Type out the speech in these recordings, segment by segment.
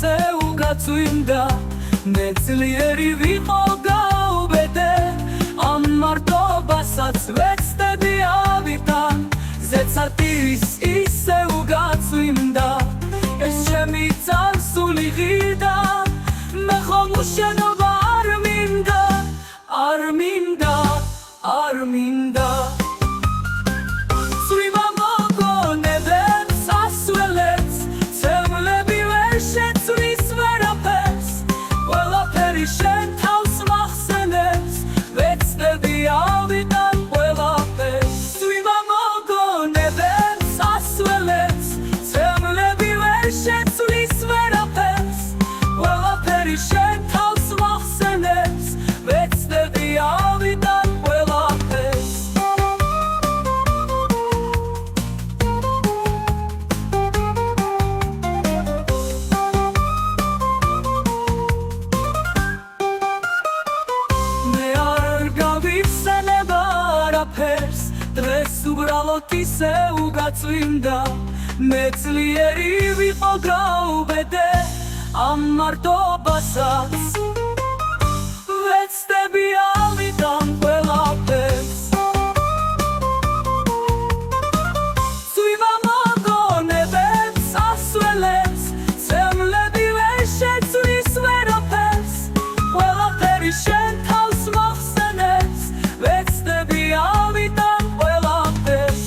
ისე უგაწვიმდა მე ძლიერი ვიყო გაუბედე ამ მარტობასაც ვეცდები ავიდან ზეცარტირის ისე უგაწვიმდა ეს ჩემი წარსული ღირდა მე ხომ უშენობა არ მინდა არ მინდა არ მინდა წვიმა მოგონებებს ასველებს ცემლები ვერ შეცვლის ვერაფერს ყველაფერი შენ თავს მახსენებს ვეცდები ავიდან ყველაფერს წვიმა მოგონებებს ასველებს ცემლები ვერ შეცვლის ვერაფერს ყველაფერი შენ თავს მახსენებს ვეცდები ავიდან ყველაფერს მე არ გავიხსენებ არაფერს დღეს უბრალოდ ისე უგაწვიმდა მე ძლიერი ვიყო გაუბედე ამ მარტობასაც ვეცდები ავიდან ყველაფერს წვიმა მოგონებებს ასველებს ცემლები ვერ შეცვლის ვერაფერს ყველაფერი შენ თავს მახსენებს ვეცდები ავიდან ყველაფერს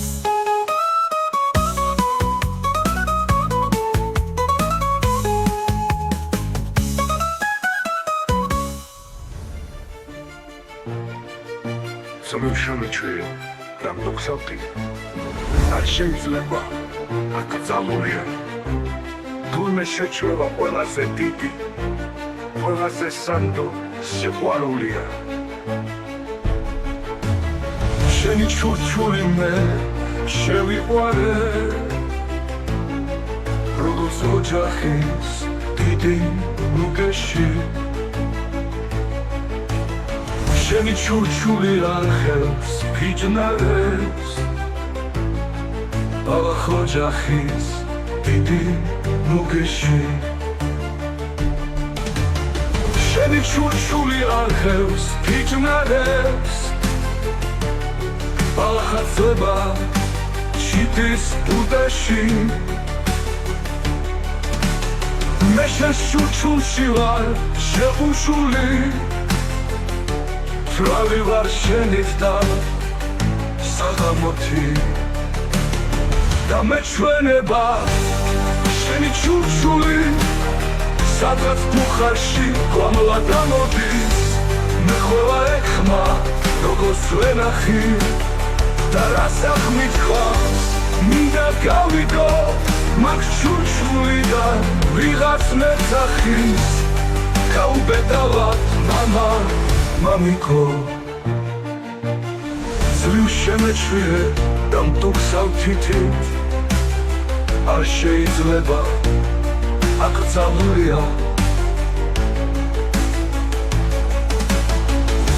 Solution tam doksałty a შეიძლება აკრძალულია თურმე შეჩვევა ყველაზე დიდი ყველაზე სანდო სიყვარულია შენი ჩურჩული მე შევიყვარე როგორც ოჯახის დიდი ლუგეში შენი ჩურჩული არხევს ფიჯნარებს ბალახ ოჯახის დიდი ლუგეში შენი ჩურჩული არხევს ფიჯნარებს ბალახაცება ჩიტის ბუდეში მე შენ ჩურჩულში ვარ შეყუშული Travi var şenifta Sagamoti Da me çveneba Şeni çurçuli Sadrat buxarshi Qamla damoდის Me xweva ekma Როგორც ვენახი Da ras ახმითხვას მინდა გავიდო მაგ ჩურჩულიდან ვიღაც მეცახის გაუბედავად მამა Mamiko Zliw შემეჩვირე და მტუქსავ თითით არ შეიძლება აკრძალულია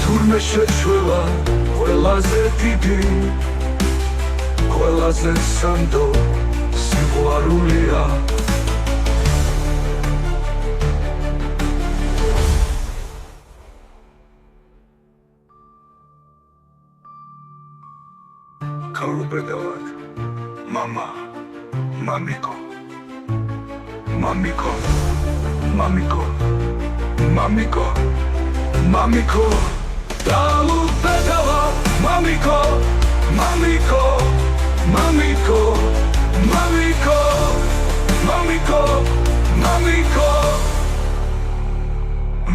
თურმე შეჩვევა ყველაზე დიდი ყველაზე სანდო სიყვარულია Kaubedawat, mama, mamiko, mamiko, mamiko, mamiko, mamiko. Kaubedawat, mamiko, mamiko, mamiko, mamiko, mamiko, mamiko,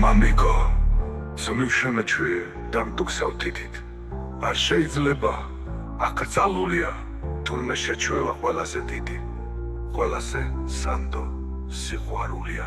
mamiko. Solution atri, dam tuksav titit. Ar შეიძლება აკრძალულია თურმე შეჩვევა ყველაზე დიდი ყველაზე სანდო სიყვარულია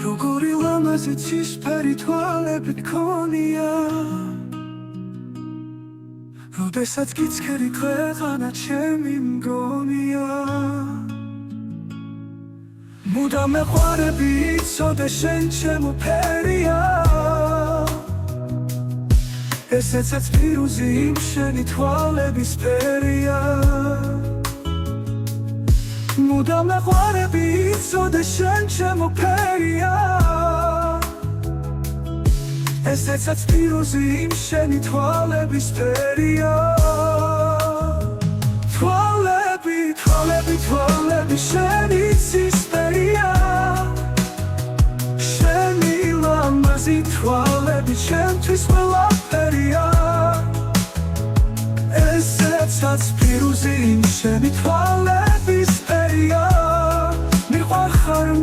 როგორი ლამაზი ცისფერი თვალები გქონია როდესაც გიცხერი ქვეყანა ჩემი მგონია მუდამ მეყვარები იცოდე შენ ჩემო ფერია ესეცაც პირუზი იმ შენი თვალების ფერია მუდამ მეყვარები იცოდე შენ ჩემო ფერია ესეცაც პირუზი იმ შენი თვალების ფერია თვალები შენი ცისფერია შენი ლამაზი თვალები ჩემთვის ყველაფერია ესეცაც პირუზი იმ შენი თვალების ფერია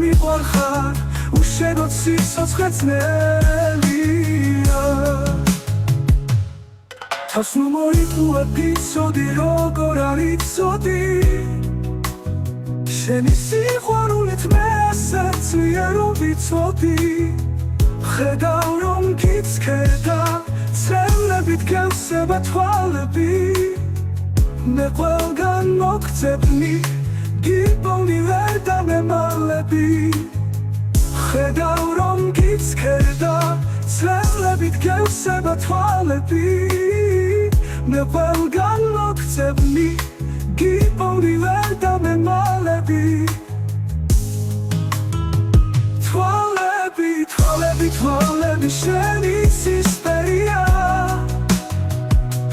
მიყვარხარ უშენოდ სიცოცხლე ძნელია თავს ნუ მოიტუებ იცოდი როგორ არ იცოდი შენი სიყვარულით მე ასეც მიერ ვიცოდი ხედავ რომ გიცქერდა წელებით გევსება თვალები მე ყველგან მოგწებნი გიპოვნი ვერ დამემალები ხედავ რომ გიცქერდა წელებით გევსება თვალები მე ყველგან მოგწებნი გიპოვნი ვერ დამემალები თვალები შენი ცისფერია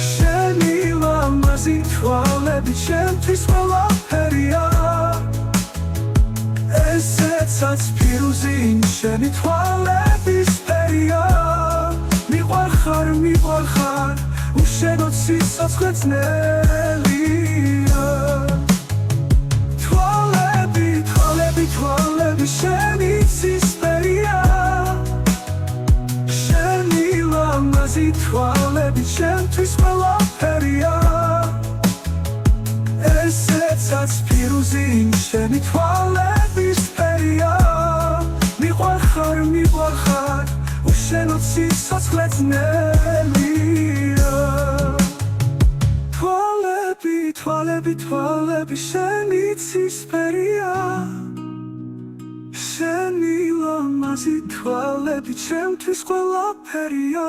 შენი ლამაზი თვალები ჩემთვის ყველაფერია ესეცაც პირუზი იმ შენი თვალების ფერია მიყვარხარ უშენოდ სიცოცხლე ძნელია თვალები შენი ცისფერია შენი ლამაზი თვალები ჩემთვის ყველაფერია ესეცაც პირუზი იმ შენი თვალების ფერია მიყვარხარ უშენოდ სიცოცხლე ძნელია თვალები შენი ცისფერია შენი ლამაზი თვალები ჩემთვის ყველაფერია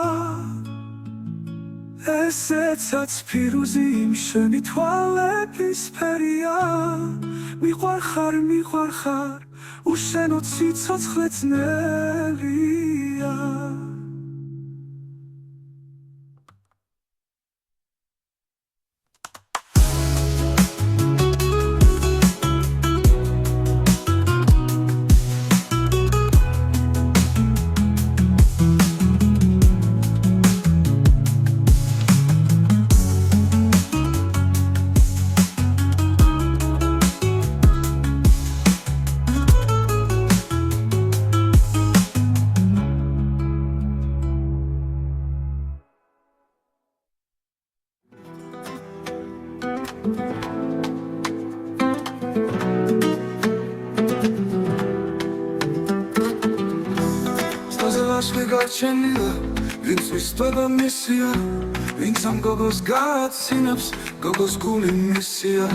ესეცაც პირუზი იმ შენი თვალების ფერია მიყვარხარ უშენოდ სიცოცხლე ძნელია გარჩენილა ვინც ვისწვება მისია ვინც ამ გოგოს გააცინებს გოგოს გული მისია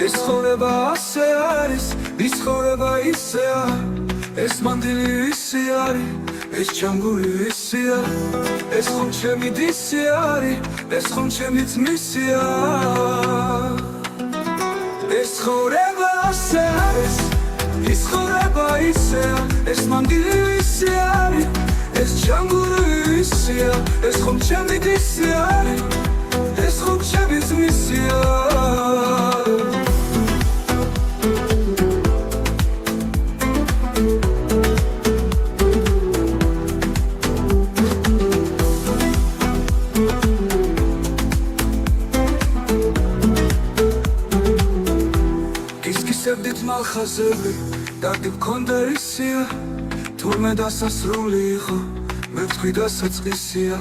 ეს ცხოვრება ასე არის ის ცხოვრება ისეა ეს მანდილი ისე არის ეს ჩამგული ისეა ეს ხომ ჩემი დისი არის ეს ხომ ჩემი ძმისია ეს ცხოვრება ასე არის ის ცხოვრება ისეა ეს მანდილი ისე არის ეს ჩამგული ისეა ეს ხომ ჩემი დისი არის ეს ხომ ჩემი ძმისია გისგისებდით მალხაზები დარდი გქონდა ისია თურმე დასასრული იყო მე ვთქვი დასაწყისია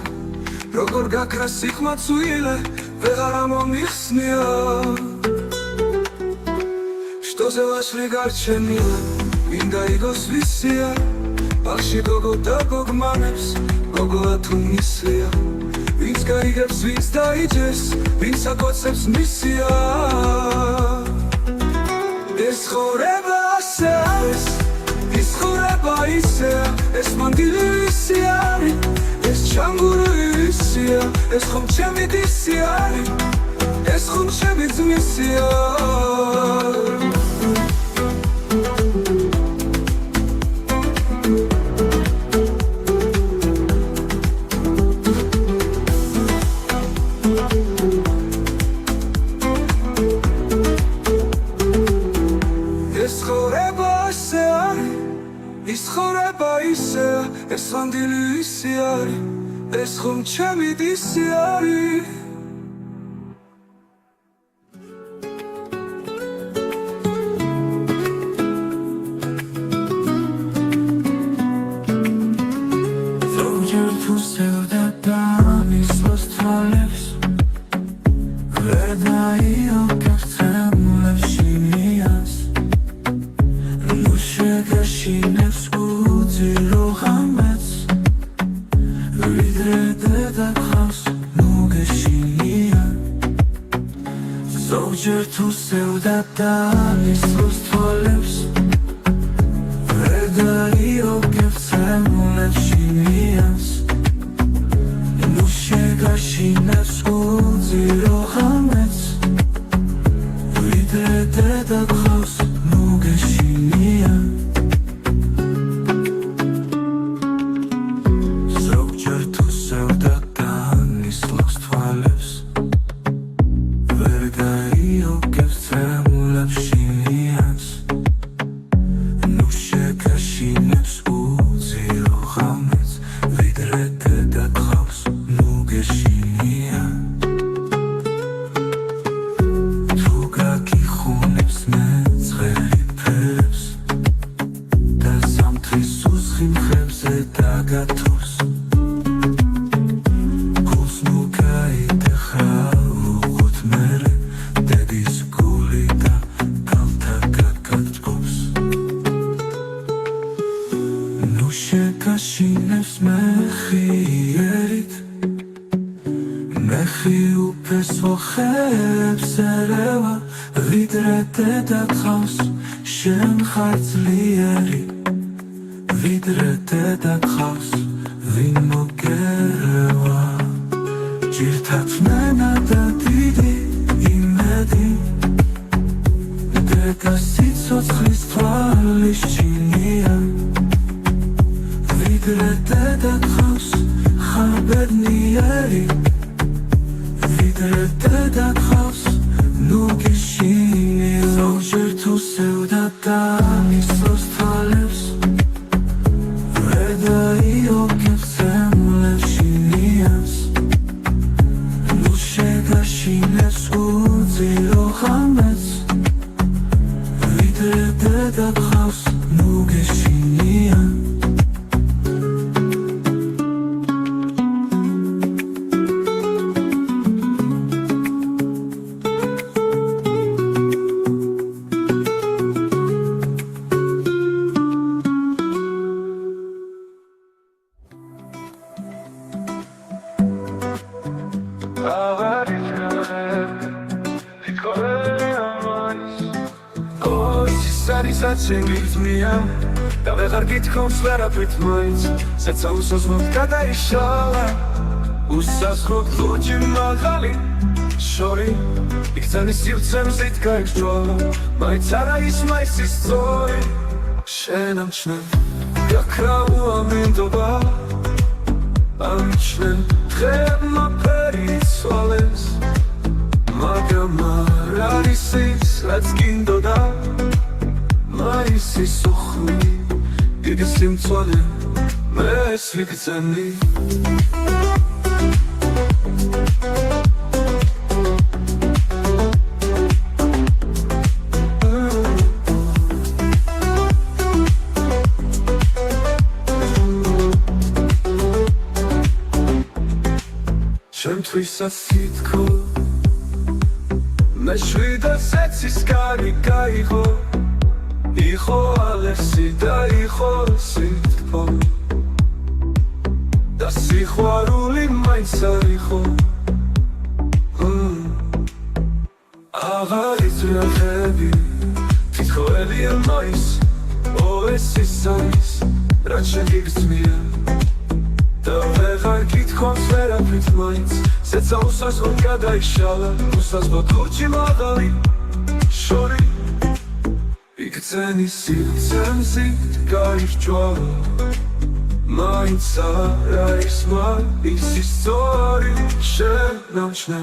როგორ გაქრა სიხმაცუილე ვეღარ მომიხსნია შტოზე ვაშლი გარჩენილა მინდა იგოს ვისია ბაღში გოგო და გოგმანებს გოგოა თუ მისია ვინც გაიგებს ვინც დაიჯეს ვინც აკოცებს მისია ეს ცხოვრება ასე არის ისეა, ეს მანდილი ისი არის, ეს ჩანგური ისია, ეს ხომ ჩემი დისი არის, ეს ხომ ჩემი ძმისია. ეს მანდილი ისი არის, ეს ხომ ჩემი დისი არის. ზოგჯერ თუ სევდა დამისვას თვალებს, ვერ დაიოგებს ცემულებს შინიას, ნუ შეგაშინებს უძირო ღამეს, ვიდრე დედა გყავს ნუ გეშინია. ზოგჯერ თუ სევდა დამისვას თვალებს, ვერ დაიოგებს ცემულებს შინიას, ნუ შეგაშინებს უძირო ღამეს, ვიდრე დედა გყავს ნუ გეშინია. შეგაშინებს მეხიერით, მეხი უფესო ხეებს ერევა, ვიდრე დედა გყავს შენ ხარ ძლიერი, ვიდრე დედა გყავს ვინ მოგერევა. ჭირთად მენა და დიდი იმედი, დედა სიცოცხლის თვალის ჩინია, ვიდრე დედა გყავს ხარ ბედნიერი, ვიდრე დედა გყავს ნუ გეშინია. ზოგჯერ თუ სევდა დამისვას თვალებს, ვერ დაიოგებს ცემულებს შინიას, ნუ შეგაშინებს უძირო ღამეს, ვიდრე დედა გყავს ნუ გეშინია. და ვეღარ გითხოვს ვერაფრით მაინც, ზეცა უსაზღვროდ გადაიშალა, უსაზღვროდ ლუჯი მაღალი შორი, იქცენის სივრცემზით გაიგრძვალა, მაინც არა ის მაისის სწორი. შენ ამჩნევ გაქრა უამინდობა, ამჩნევ დღეებმა ფერი ცვალეს, მაგრამ არ არის ის რაც გინდოდა, მაისის უხვი დიდი სიმწვალე მეს ვიგრძენი. ჩემთვისაც სითქო მე შვიდად სეცის კარი გაიღო, იყო ალერსი და იყო სითქო, და სიყვარული მაინც არ იყო. აღარ იწვია ხები, თითქო ელია მაინც, ო ეს ის არის, რაც შეგიგრძნია და ვეღარ გითხოვს ვერაფრით მაინც ზეცა უსაზღოდ გადაიშალა უსაზღოდ ლურჯი მაღალი შორი იქცენი სივრცემზით გაირჯვალა მაინც არ არის ისის სწორი შენამჩნე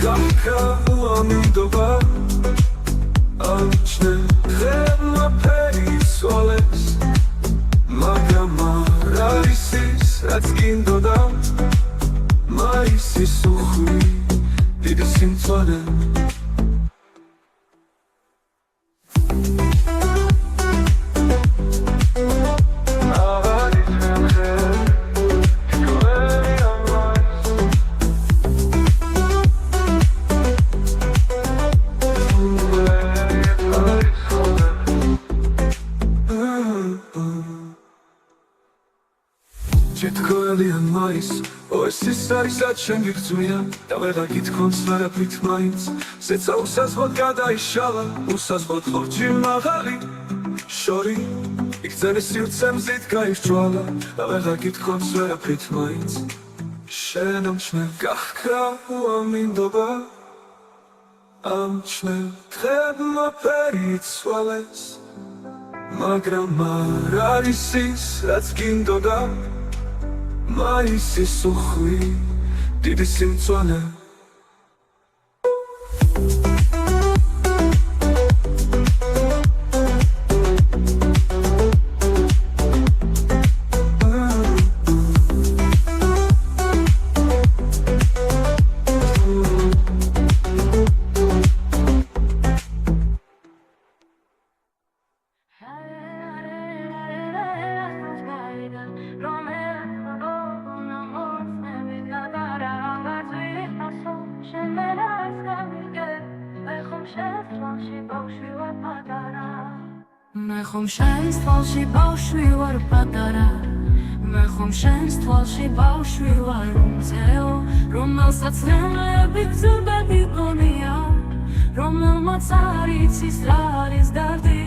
გაქრა უამინდობა ამჩნე დღემა ფერი სვალებს მაგრამ არ არის ის რაც გინდოდა მაინც ის უხვი დიდი სიმწვანე Jetkoelian mais, es ist არის რაც შეგიგრძნია და ვეღარ გითხოვს ვერაფრით მაინც ზეცა უსაზღოდ გადაიშალა უსაზღოდ ლურჯი მაღალი შორი იქცენი სივრცემზით გაირჯვალა და ვეღარ გითხოვს ვერაფრით მაინც შენამჩნე გაქრა უამინდობა ამჩნე დღემა ფერი ცვალებს მაგრამ არ არის ის რაც გინდოდა მაინც ის უხვი დიდი სიმწვანე მე ხომ შენს თვალში ბავშვი ვარ პატარა მე ხომ შენს თვალში ბავშვი ვარ უმცეო რომელსაც ნელები გზურბები გონია რომელმაც არ იცის რა არის დარდი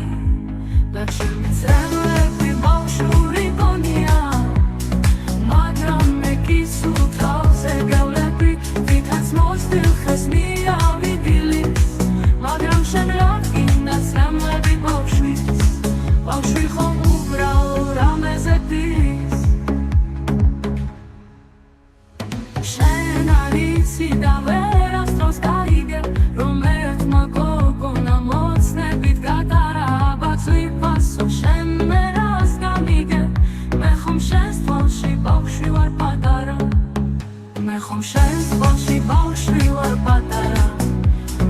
და ჩემს ნელები ბავშვური გონია მაგრამ მე გისურვ თავზე გავლები ვითაც მოსდილ ხეს მიავიდილის მაგრამ შენ რა გინდას ნელები ბავშვი ბავშვი ხომ უბრალოდ რამეზე დის შენ არ იცი და ვერასდროს გაიგე რომ ერთმა გოგონა მოცნებით გატარა აბაწვი ფასო შენ მე რას გამიგე მე ხომ შენს თვალში ბავშვი ვარ პატარა მე ხომ შენს თვალში ბავშვი ვარ პატარა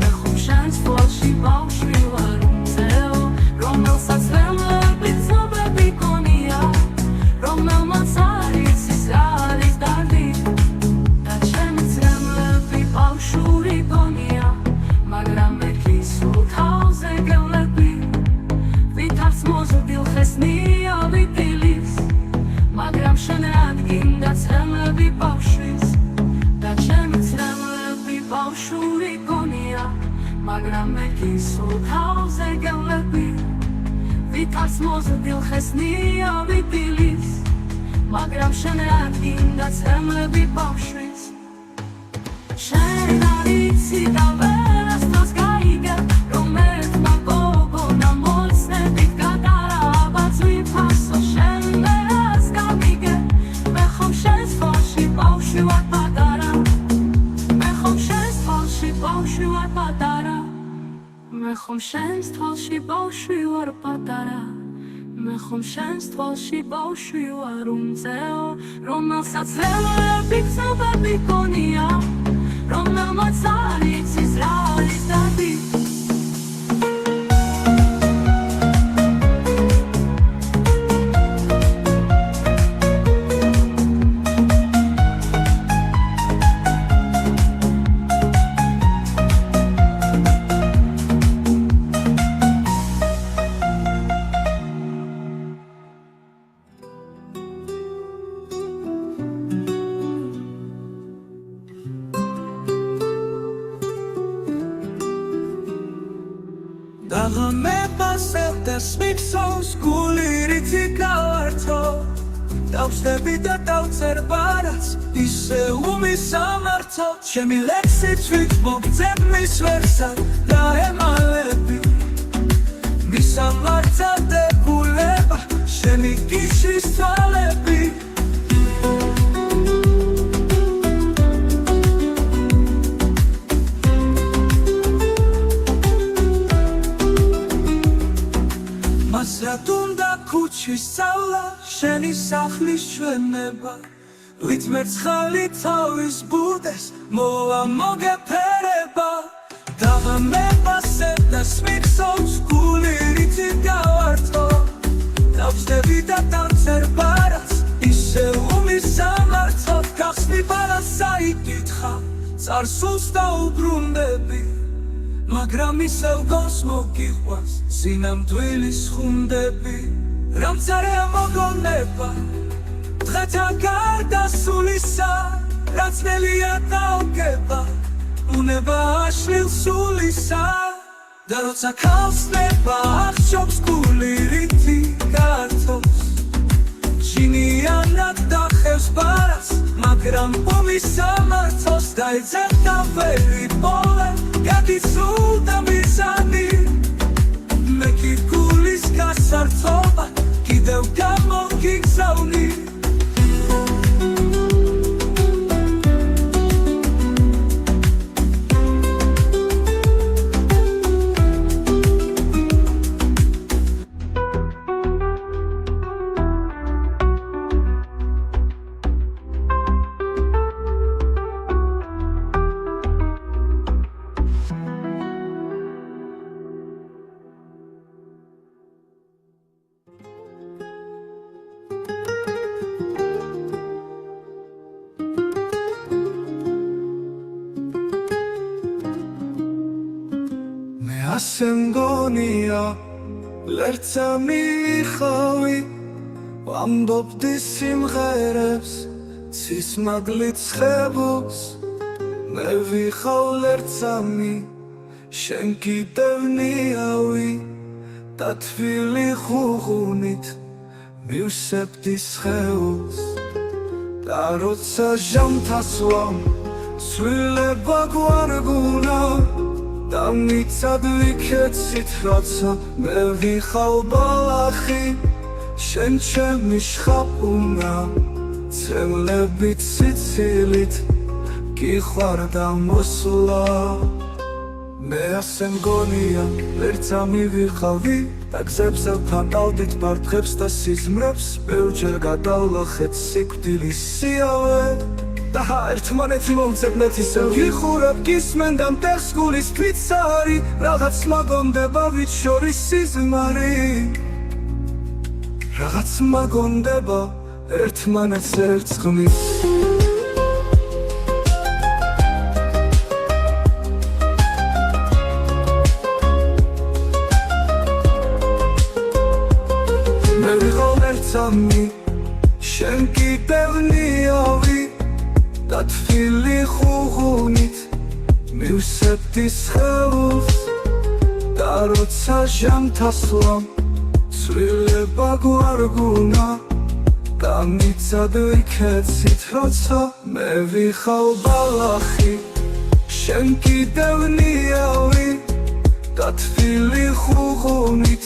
მე ხომ შენს თვალში ბავშვი ვარ უმცეო რომელსაც ნელები გზურბები გონია რომელმაც არ იცის რა არის დარდი და ჩემს ნელები ბავშვური გონია მაგრამ მე გისურვ თავზე გევლები ვითაც მოზრდილ ხეს მიავიდილის მაგრამ შენ რა გინდას ნელები ბავშვის და ჩემს ნელები ბავშვური გონია მაგრამ მე გისურვ თავზე გევლები ვითაც მოზრდილ ხეს მიავიდილის მაგრამ შენ რა გინდას ნელები ბავშვის შენ არ იცი და ვერასდროს გაიგე რომ ერთმა გოგონა მოცნებით გატარა აბაწვი ფასო შენ მე რას გამიგე მე ხომ შენს თვალში ბავშვი ვარ პატარა მე ხომ შენს თვალში ბავშვი ვარ პატარა მე ხომ შენს თვალში ბავშვი ვარ პატარა მე ხომ შენს თვალში ბავშვი ვარ უმცეო რომელსაც ნელები გზურბები გონია რომელმაც არ იცის რა არის დარდი Dalla me passettes mixos guliriti kavarto დავხსნები და დავწერბარაც ისე უმისამართო ჩემი ლექსით ვიტყობ მის ვერსად და ემალები მისამართადებულება შენი გიშის თვალები Masrat უნდა ქუჩის სწავლა შენი სახლის ჩვენება ვით მერცხალი თავის ბუდეს მოვა მოგეფერება დაღამებასე და სმიქსობს გული რითი გავართო დავხსნები და დავწერბარაც ისე უმისამართო გახსნი პარასაიკითხა წარსულს დაუბრუნდები მაგრამ ისევ გონს მოგიყვანს სინამდვილის ხუნდები რამცარეა მოგონება დღეთა გარდა სულისა რაც ნელია დაუგება უნება აშლილ სულისა და როცა ქალსნება აღჩობს გული რითი გართოს ჩინიანად დახევს ბარას მაგრამ უმისამართოს დაეძებდა ვერი ბოლე გადისულ და მიზანი მე კი გულის გასართობა კიდევ გამოგიგზავნი ასე მგონია ლერცა მიხავი ვამბობდი სიმღერებს ცის მაგლით ცხებულს მე ვიხავ ლერცამი შენ კიდევ ნიავი და თბილი ხუღუნით მივსებდი სხეულს და როცა ჟამთას ვამ ცვლილება გვარგუნა და მიცად ვიქეცით როცა მე ვიხავ ბალახი შენ ჩემი შხაპუნა ცემლებით სიცილით გიხვარდა მოსვლა მე ასე მგონია ლერცა მივიხავი და გზებზე ვფანტავდით ბარტყებს და სიზმრებს ბევრჯერ გადავლახეთ სიკვდილის სიავე და ერთმანეთი მომძებნეთ ისევ ვიხურებ გისმენ და მტერს გულის თვითსარი რაღაც მაგონდება ვით შორის სიზმარი რაღაც მაგონდება ერთმანეთს ერწყმის მე ვიყავ ერთსამი შენ კიდევ ნიავი და თბილი ხუღუნით მივსებდი სხეულს და როცა ჟამთას ვამ ცვლილება გვარგუნა და მიცად ვიქეცით როცა მე ვიხავ ბალახი შენ კიდევ ნიავი და თბილი ხუღუნით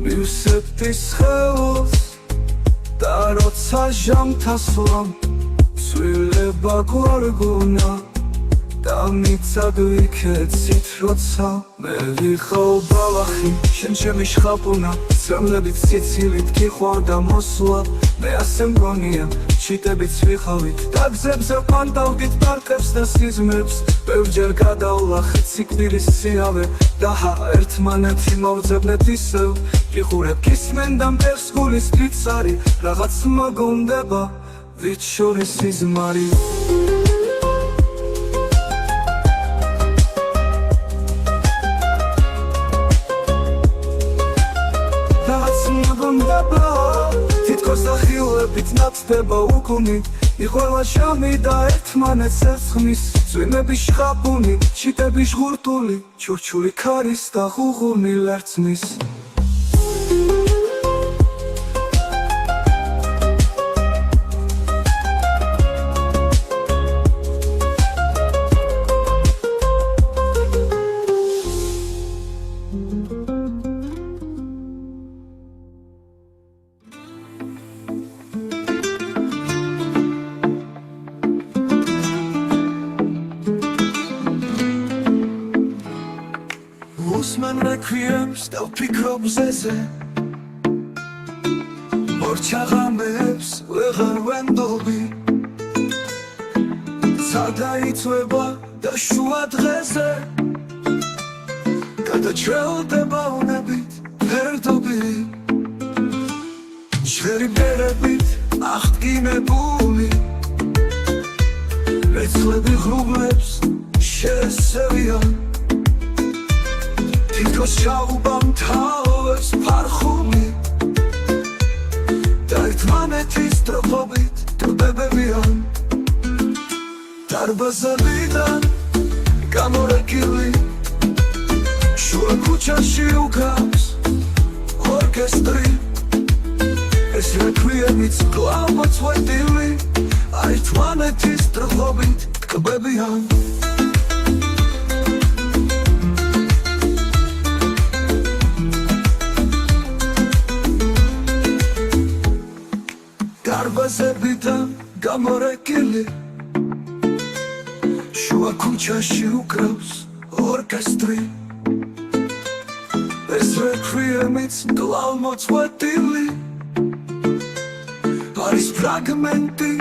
მივსებდი სხეულს და როცა ჟამთას ვამ ცვლილება გვარგუნა და მიცად ვიქეცით როცა მე ვიხავ ბალახი შენ ჩემი შხაპუნა ცემლებით სიცილით გიხვარდა მოსვლა მე ასე მგონია ჩიტებით ვიხავით და გზებზე ვფანტავდით ბარტყებს და სიზმრებს ბევრჯერ გადავლახეთ სიკვდილის სიავე და ერთმანეთი მოვძებნეთ ისევ ვიხურებ გისმენ და მტერს გულის თვითსარი რაღაც მაგონდება ვით შორის სიზმარი თითქოს დახიულებით ნათდება უკუნი იყვება შამი და ერთმანეთს ერწყმის წვიმების შხაპუნი ჩიტების ღურტული ჩურჩული ქარის და ღუღუნი ლერწმის რეკვიემს და ვფიქრობ მზეზე მორჩაღამეებს ვეღარ ვენდობი სადაიწვება და შუა დღეზე გადაჭრელდება უნებით ფერდობი შვერი ბერებით აღდგინებული რეცლები ღრუბლებს შეესევიან თითქოს ჩაუბამ თავებს ფარხული და ერთმანეთის ტროფობით ტრბებებიან დარბაზებიდან გამორეკილი შუა ქუჩაში უკრავს ორკესტრი ეს რეკვიემიც კვლავ მოწყვეტილი ერთმანეთის ტრფობით ტკბებიან დარბაზებიდან გამორეკილი შუა ქუჩაში უკრავს ორკესტრი ეს რეკვიემიც კვლავ მოწყვეტილი არის ფრაგმენტი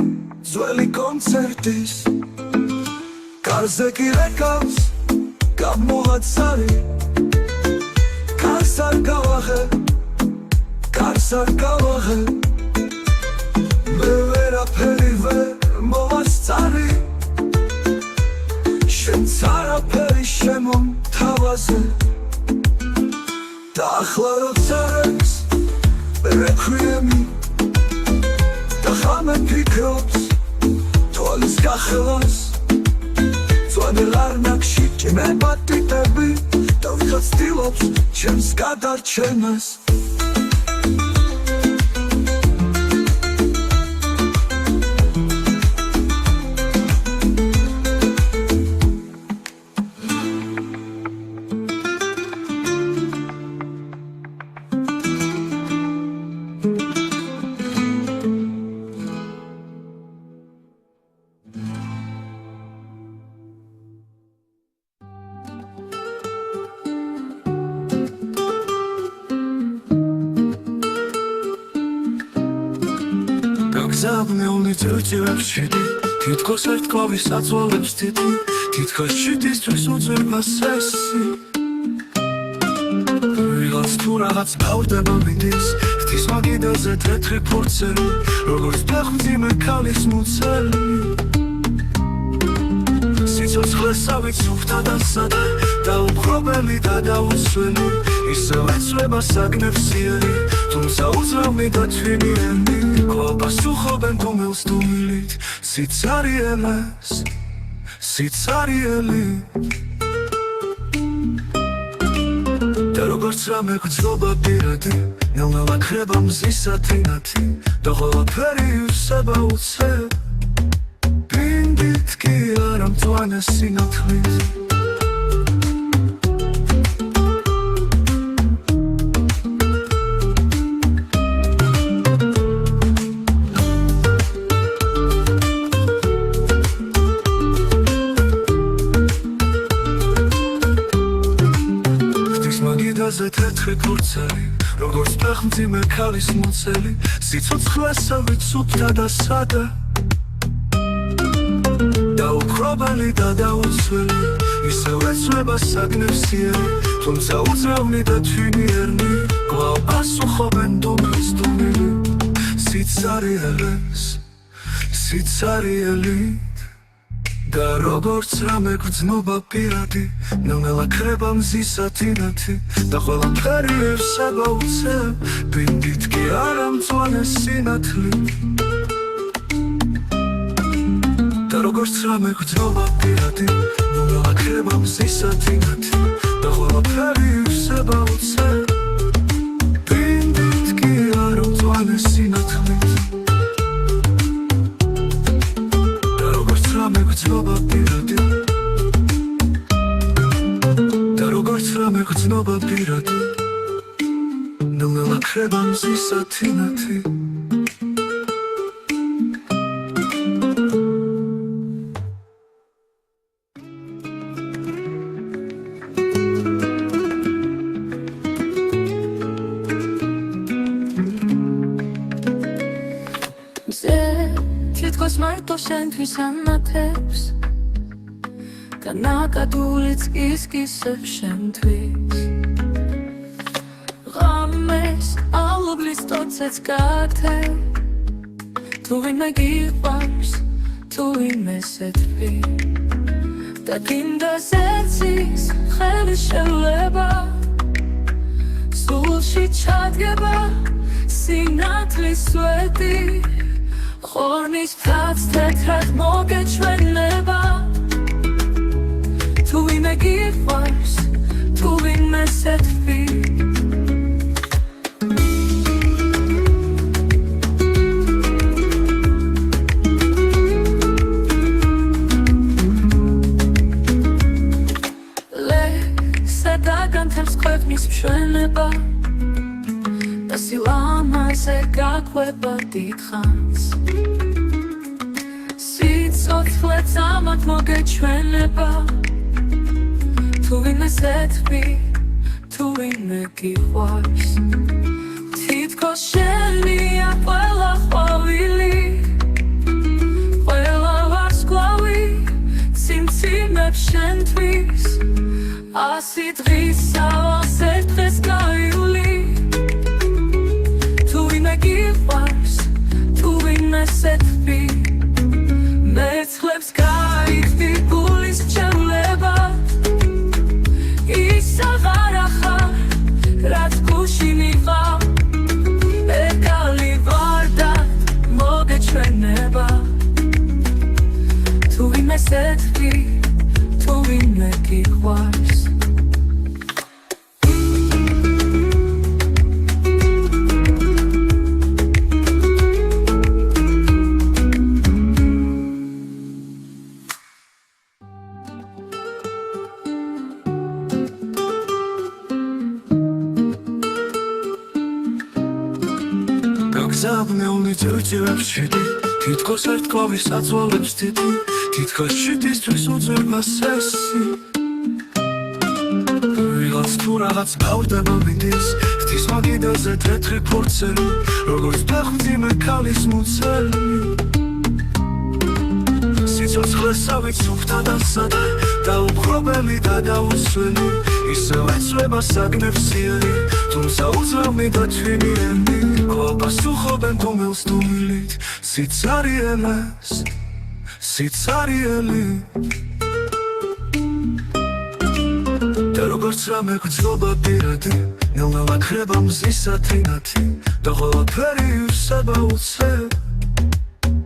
ძველი კონცერტის კარზე კი რეკავს გამოაცარი კარს არ გავაღე მე ვერაფერი ვერ მოვასწარი შენც არაფერი შემომთავაზე და ახლა როცა რეკს რეკვიემი და ხამე ფიქრობს თვალის გახელას ძვანელ არნაკში ჭიმება ტიტები და ვიღაც ცდილობს ჩემს გადარჩენას გაგზავნილნი წევწივებს შედი თითქოს ერთ კვავის აწვალებს დიდი თითქოს ჭიდისთვის უძვირმა სესი ვიღაც თუ რაღაც გავდება მიდის ღვთის მაგიდაზე თეთრი ფურცელი როგორც ფეხმძიმე ქალის მუცელი სიცოცხლესავით სუფთა და სადა და უხრობელი და დაუსველი ისევ ეცვლება საგნებსიერი თუმცა უძრავნი და თვინიანი კვლავ პასუხობენ დუმილს დუმილით სიცარიელეს სიცარიელი და როგორც რამე გრძნობა პირადი ნელ-ნელა ქრება მზისა თინათი და ყველაფერი ივსება უცებ პინდით კი არა მწვანე სინათლით მაგიდაზე თეთრი ფურცელი როგორც ფეხმძიმე ქალის მუცელი სიცოცხლესავით სუფთა და სადა და უხრობელი და დაუსველი ისევ ეცვლება საგნებსიერი თუმცა უძრავნი და თვინიერნი კვლავ პასუხობენ დუმილს დუმილი სიცარიელეს სიცარიელით და როგორც რამე გრძნობა პირადი ნელ-ნელა ქრება მზისა თინათი და ყველაფერი ივსება უცებ პინდით კი არა მწვანე სინათლი და როგორც რამე გრძნობა პირადი ნელ-ნელა ქრება მზისა თინათი და ყველაფერი ივსება უცებ პინდით კი არა მწვანე სინათლი მეგრძნობა პირადი და როგორც რამე გრძნობა პირადი ნელ-ნელა ქრება მზისა თინათი თითქოს მარტო შენთვის ანათებს და ნაკადულიც კისკისებს შენთვის ღამეს ალუბლის ტოცეც გაქთევ თუ ვინმე გიყვარს თუ ვინმე სეთვი და გინდას ერთის ხელის შევლება სულში ჩადგება სინათლის სვეტი ხორნის ფრაც თეთრად მოგეჩვენება თუ ვინმე გიყვარს თუ ვინმე სეთვი განთებს ქვეყნის მშვენება და სილამაზე გაკვება დიდხანს სიცოცხლე წამად მოგეჩვენება თუ ვინმე სეთვი თუ ვინმე გიყვარს თითქოს შენია ყველა ყვავილი ყველა ვარსკვლავი ციმციმებს შენთვის ასი დღისა ასეთ დღეს გაივლი თუ ვინმე გიყვარს თუ ვინმე სეთვი მეცხრებს გაიხდი გულის რჩევლება ის აღარ ახარ რაც გულში მიყავ ეკალი ვარდა მოგეჩვენება თუ ვინმე სეთვი თუ ვინმე გიყვარს გზაბნეული ძირჭირებს შვიდი თითქოს ერთ კვავის აწვალებს დიდი თითქოს შვიდისთვის უძვირმა სესი ვიღაც თუ რაღაც გავდება მინდის ღვთის მაგიდაზე თეთრი ფურცელი როგორც დახმძიმე ქალის მუცელი სიცოცხლესავით სუფთა და სადა დაუპყრობელი და დაუსველი ისევ ეწვება საგნებსიერი თუმცა უძლევნი და ჩვენიერი ყოფასუხობენ თუმელს თუმილით სიცარიელეს სიცარიელი და როგორც რამე გრძნობა პირადი ნელ-ნელა ქრება მზისა თინათი და ყველაფერი ივსება უცებ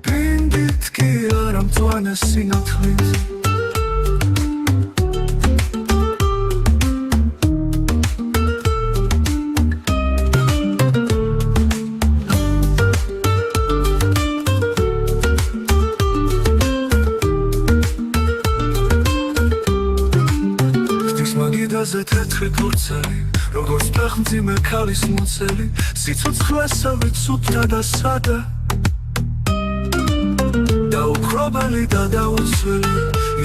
ბინდით კი არა მწვანე სინათლით მაგიდაზე თეთრი ფურცელი როგორც ფეხმძიმე ქალის მუცელი სიცოცხლესავით სუფთა და სადა დაუპყრობელი და დაუსველი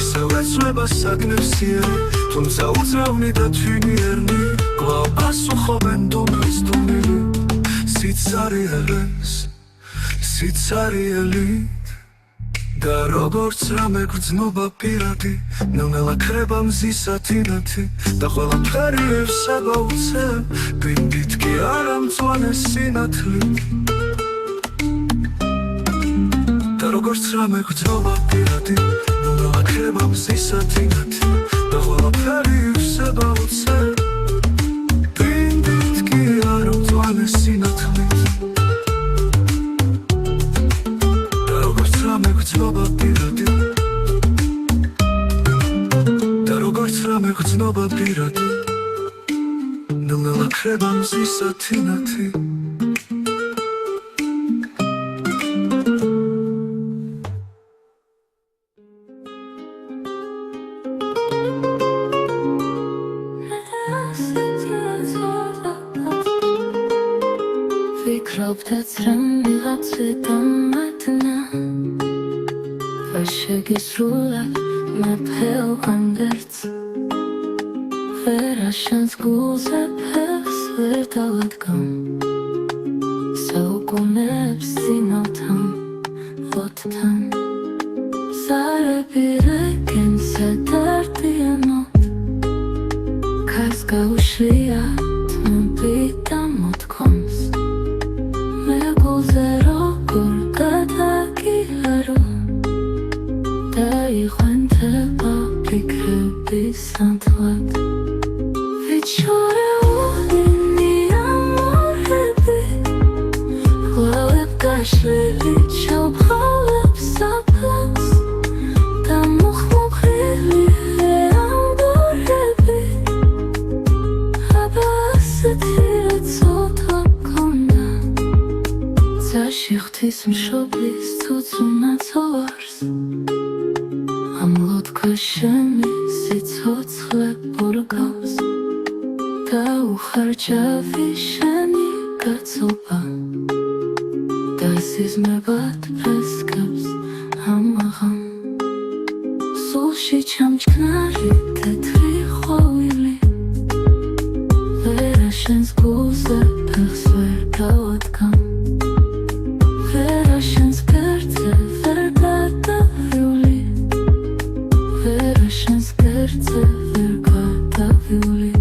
ისევ ეწვება საგნებსიერი თუმცა უძლევნი და თვინიერნი კვლავ პასუხობენ დუმის დუმილი სიცარიელეს სიცარიელი და როგორც რამე გრძნობა პირადი ნელ-ნელა ქრება მზისა თინათი და ყველაფერი ივსება უცებ ბინდით კი არა მწვანე სინათლი და როგორც რამე გრძნობა პირადი ნელ-ნელა ქრება მზისა თინათი და ყველაფერი ივსება უცებ ბინდით კი არა მწვანე სინათლი გრძნობა პირადი და როგორც რამე გრძნობა პირადი ნელ-ნელა ქრება მზისა თინათი ვიქრობდაც რომ ვიღაცი დამატნა შეგისრულა მეფეო ანდერც ვერაშანს გულზე ფეხს ვერ დავადგამ საუკუნეებს წინავთან ოთთან ზარები რეგენსა დარდიანობ ქარს გაუშვია თმები და მოთქვამს მეგულზე როგორ გადაგიარო დაიხვენდება ფიქრები სანთლად ვიჩორეული ნიამორები გვალებ გაშლილი ჩავყალებს საფლავს და მუხმუხრილი ამბორები აბა ასეთია ცოტა გქონდა ძაში ღვთის მშობლის ცუცუნაც ვარს ამ ლოთქაშენი სიცოცხლე ბურგავს და უხარჯავი შენი გაცობა და სიზმრებად ფესკებს ამაღამ სულში ჩამჩქნარი თეთრი ხოვილი ვერა შენს გულზე ფეხს ვერ გავადგამ ვერა შენს გერდზე ვერ გადავივლი ვერა შენს გერდზე ვერ გადავივლი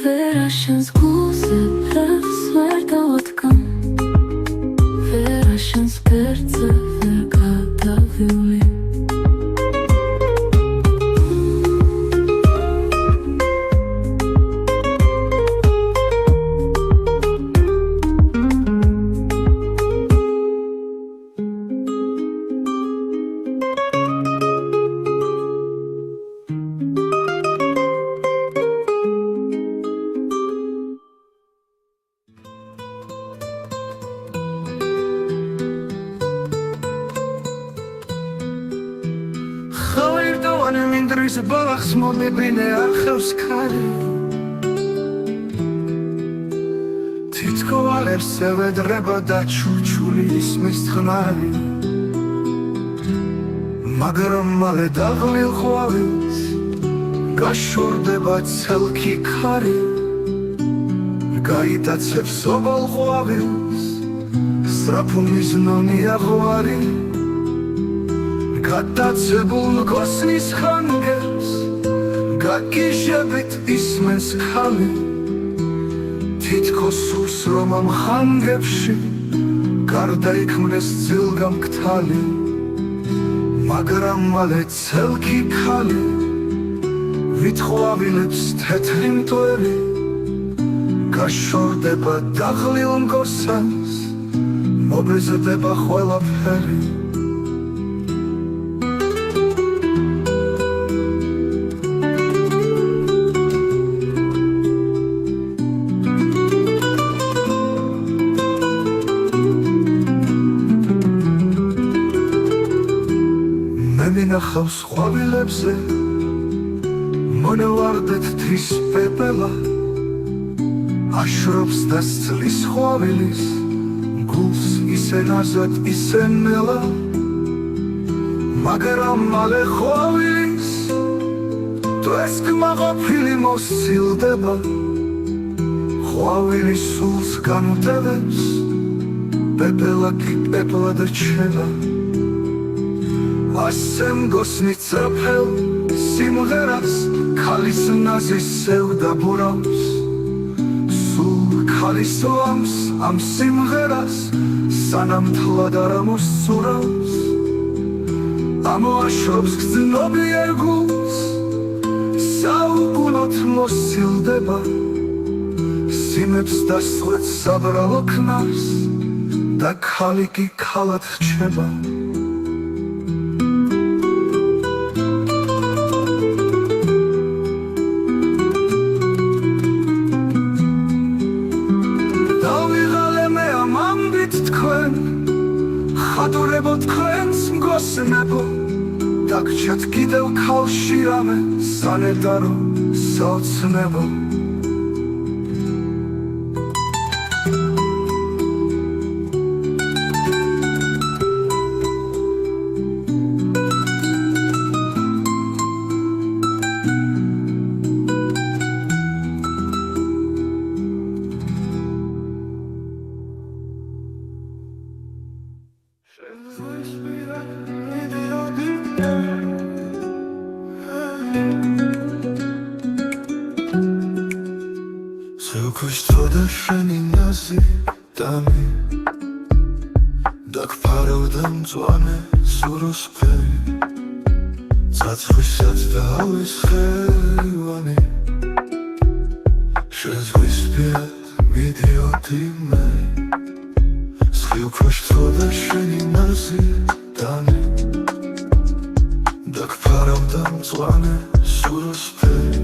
ვერა შენს გულზე ფეხს ვერ დავადგამ ვერა შენს გერდზე ვერ გადავივლი Խավիրդովան եմ ինդրիսը բաղախս մոդի բինե արխևս կարի Թիտքով ալեր սև է դրեբա դա չուչուլիս մեզ թխնարի Մագրում մալ է դաղլիլ խուավից Կաշորդ է բա ցելքի քարի Գայիտացև սոբալ խուավից Սրապում իզնոնի աղվարի Կատացեբուն կոսնիս խանգերս Գակիշեբիտ իսմես քալի Թիտքոս սուրս ռոմամ խանգեպշի Կարդայք մնես ծիլգամ կթալի Մագրամ մալ է ցելքի քալի Վիտխուավիլեպս թեթրին տոերի Կաշորդ է բա դաղլիուն կոսանս Մոբեզը դե բա խոյլապ հերի Մենախავს խավիլեպս է Մոնավարդետ թիս պեպելա Աշրոպս դասցլիս խավիլիս Գուլս իսեն ազատ իսեն մելա Մագրամ մալ է խավիլիս Դու ես կմաղապիլի մոս սիլ դեբա Խավիլիս սուլս կանու դևես Պեպելա կի պեպելա դրչելա Ասեմ գոսնից ապել Սիմուղերաս Քալիս նազիս սև դաբուրամս Սուլ քալիս ոամս Ամ սիմուղերաս Սանամ թլադարամուս սուրամս Ամո աշոբս կզնոբի երգուս Սավ գունոտ մոսիլ դեբա Սիմեպս դասվեց սաբրալոքնարս Da քալիկի քալատ չեբա Խատուրեբոտ քոենց գոսնեբո Դակ չատ գիդել քալ շիրամը Սանել դարո սոցնեբո ზეუქუშთოდა შენი ნაზი დამი დაგფარავდა მწვანე სუროსფერი ცაცხვისაც დაავის ხელივანი შენს გვისპირად მიდიოდი მე ზეუქუშთოდა შენი ნაზი დამი დაგფარავდა მწვანე სუროსფერი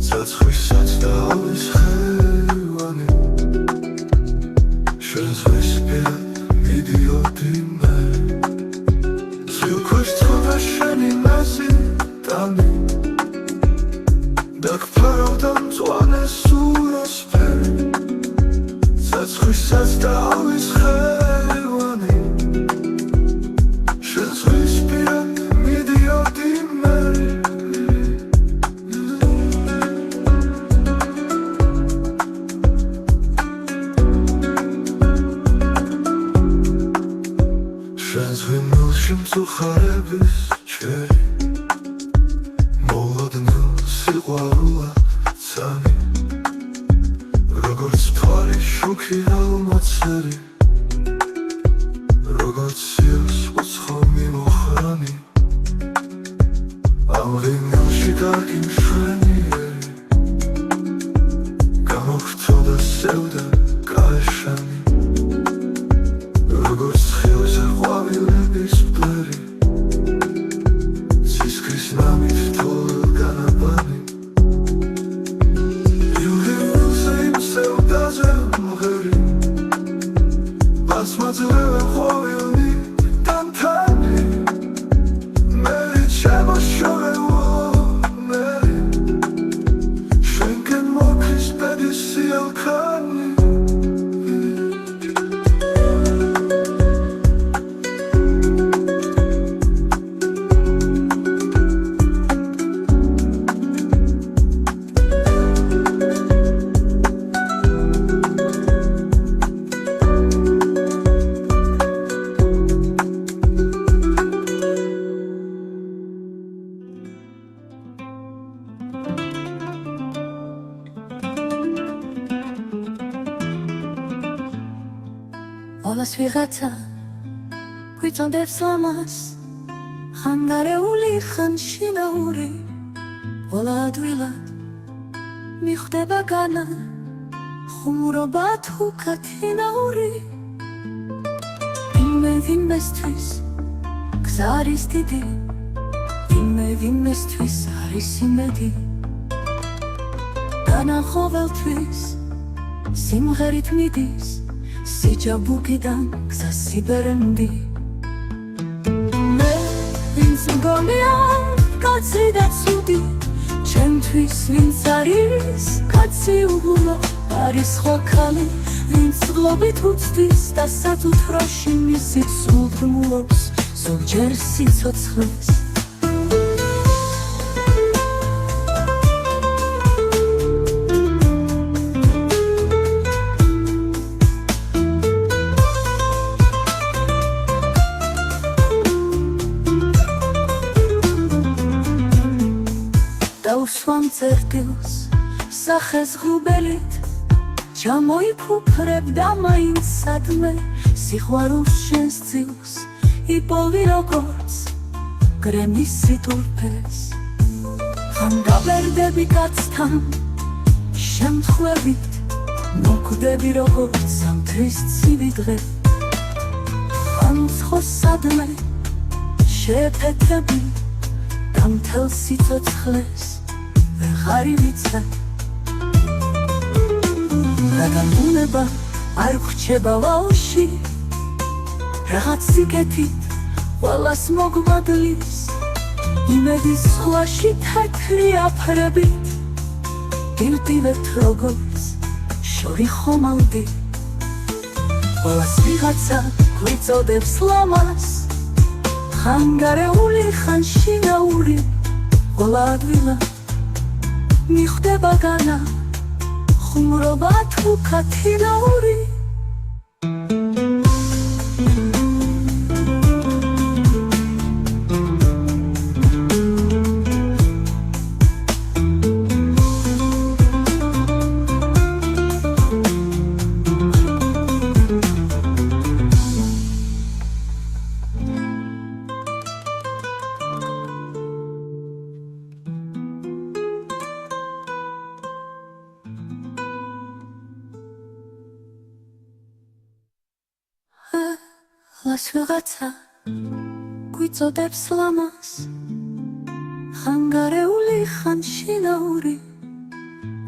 ცაცხვისაც დაავის ხელივანი შენს გვისპირად მიდიოდი მე ზეუქუშთოდა შენი ნაზი დამი დაგფარავდა მწვანე სუროსფერი ცაცხვისაც დაავის ხელივანი შენს გვისპირად მიდიოდი მე შენს ვიმილში მწუხარების ჩერი მოლოდნელ სიყვარულა ცანი როგორც თვალი შუქი ალმაცერი როგორც სიოს უცხო მიმოხრანი ამ ვიმილში კარგი მშვენიერი გამოხტოდა სევდა გაეშანი როგორც ხილზე ყვავილების ბლერი ცისქრის ნამით თოვლ განაბანი იულიულზე იმ სევდაზე მღერი მასმაძლევე ყვავილნი დამთანი მერი ჩემო შორეულო მერი შენკენ მოკრის ბედის სიელქანი ყველას ვიღაცა გვიწოდებს ამას ხანგარეული ხანშინაური ყველა ადვილად მიხვდება განა ხუმრობა თუ კათინაური ვინმესთვის გზა არის დიდი ვინმესთვის არის იმედი განახოველთვის სიმღერით მიდის სიჯაბუკიდან გზას იბერენდი მე ვინც მგონია კაცი და ცუდი ჩემთვის ვინც არის კაცი უგულო არის სხვა ქალი ვინც გლობით უცდის და სათუთროში მისი სულდმულობს ზოგჯერ სიცოცხლეს დაუსვამ წერტილს სახეს ღრუბელით ჩამოიფუფრებდა მაინც სადმე სიყვარულს შენს წილს იპოვი როგორც გრემის სიტურფეს ხან გაბერდები კაცთან შემთხვევით მოკვდები როგორც ზამთრის ცივი დღე ხან ცხო სადმე შეფეთები და მთელ სიცოცხლეს ვეღარ ივიცე რაგანუნება არ ხრჩება ვალში რაღაც სიკეთით ყველას მოგვადლის იმედის ზღვაში თეთრი აფრებით გილტივებთ როგორც შორი ხომალდი ყველას ვიღაცა გვიწოდებს ლამას ხანგარეული ხანშინაური ყველა ადვილად მიხვდება განა ხუმრობა თუ კათინაური ხლას ვიღაცა გვიწოდებს ლამას ხანგარეული ხან შინაური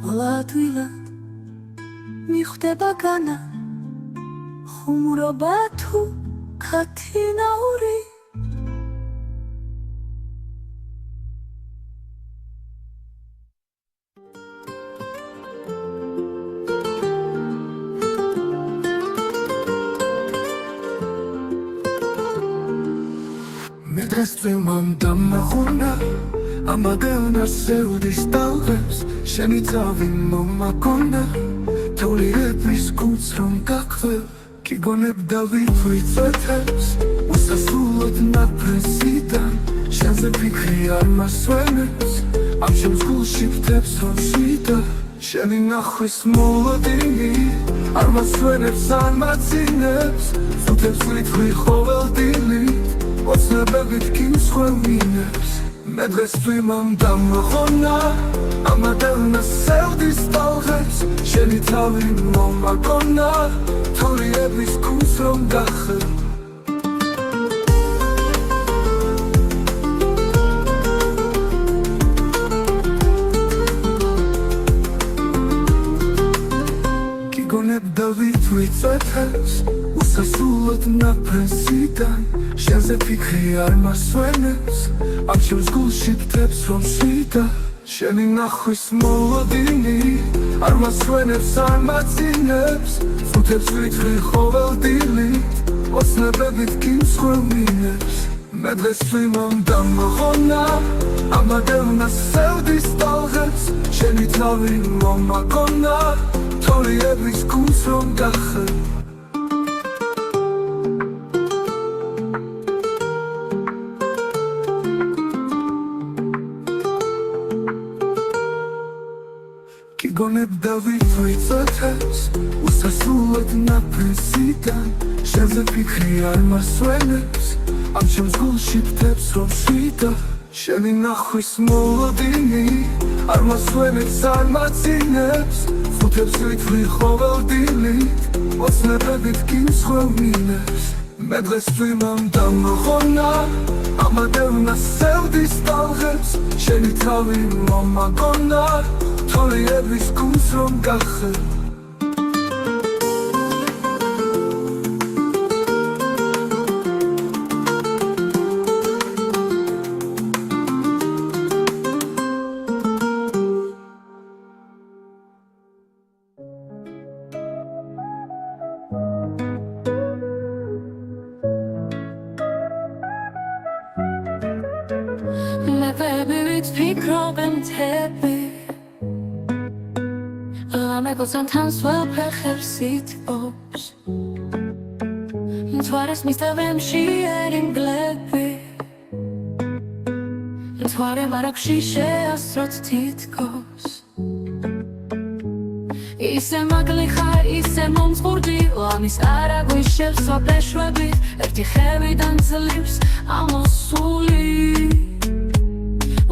ვლადვილად მიხვდება განა ხუმრობა თუ ქათინაური მე დღეს წვიმამ დამახუნა ამაგენა სევდის ტალღებს შენი თავი მომაკონა თოლიების გულს რომ გაქვევ გიგონებდა ვიწვეთებს უსასრულოდ ნაფრენსიდან შენზე ფიქრი არ მასვენებს ამ ჩემს გულში ფთებს რომ შვიდა შენი ნახვის მოლოდინი არ მასვენებს არ მაცინებს ფუთებს ვიტყვი ყოველდღიურად ოცნებებით გიმსხვევინებს მე დღეს წვიმამ დამახონა ამადელნა სევდის ტალღებს შენი თავი მომაკონა თოლიების გულს რომ გახვევ გიგონებდა ვიწვეთებს უსასრულოდ ნაფრენსიდან შენზე ფიქრი არ მასვენებს ამ ჩემს გულში ფთებს რომ შვიდა შენი ნახვის მოლოდინი არ მასვენებს არ მაცინებს ფუთებს ვიტყვი ყოველდღიურად ოცნებებით გიმსხვევინებს მე დღეს წვიმამ დამახონა ამადელნა სევდის ტალღებს შენი თავი მომაკონა თოლიების გულს რომ გახვევ გიგონებდა ვიწვეთებს უსასრულოდ ნაფრენსიდან შენზე ფიქრი არ მასვენებს ამ ჩემს გულში ფთებს რომ შვიდა შენი ნახვის მოლოდინი არ მასვენებს არ მაცინებს ფუთებს ვიტყვი ყოველდღიურად ოცნებებით გიმსხვევინებს მე დღეს წვიმამ დამახონა ამადელნა სევდის ტალღებს შენი თავი მომაკონა თოლიების გულს რომ გახვევ მე ვებივით ფიქრობენ თები ამეგოძან თანს ველფ ხერს ითბობს მთვარეს მისდევენ შიერინგლები მთვარე მარაგში შეასროთ თითქოს ისე მაგლი ხარ ისე მომწყურდი ლამის არა გვიშევს სვაფეშვებით ერთი ხევიდან ძლივს ამოსული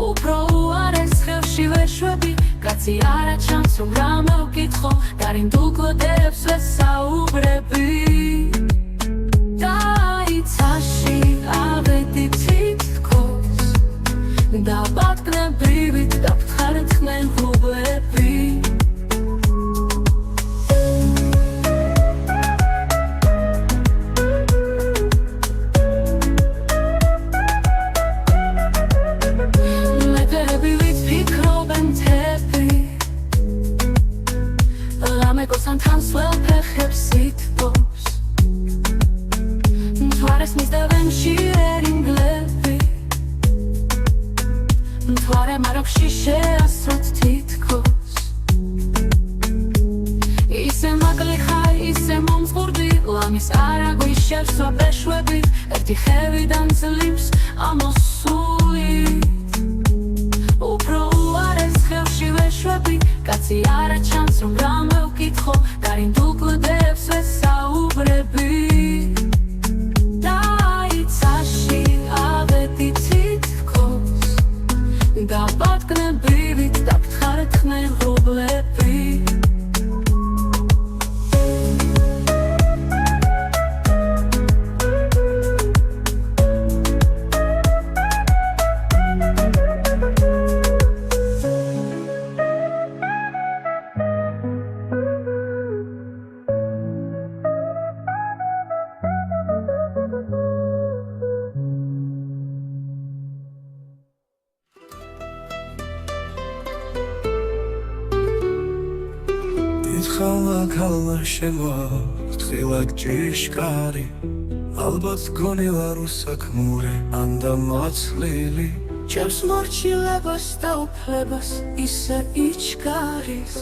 უფრო უარეს ხევში ვეშვები კაცი არა ჩანს რომ რამე ვკითხო გარინდულ კლოდებს ვესაუბრები დაიცაში ავედი თითქოს დაბატკნებრივით დაფთხარეთხნენ ღრუბლები ამეგოსან თანს ველფ ხერს ითბობს მთვარეს მისდევენ შიერინგლები მთვარე მარაგში შეასროთ თითქოს ისე მაგლი ხარ ისე მომწყურდი ლამის არა გვიშევს სვაფეშვებით ერთი ხევიდან ძლივს ამოსული უფრო უარეს ხევში ვეშვები კაცი არა ჩანს რომ რამე ვკითხო გარინდულ კლოდებს ვესაუბრები დაიცაში ავედი თითქოს დაბატკნებრივით დაფთხარეთხნენ ღრუბლები ხალა ქალა შემოარტყილად ჭიშკარი ალბათ გონილა რუსაქმური ანდა მოცლილი ჭერს მორჩილებას და უფლებას ისე იჩქარის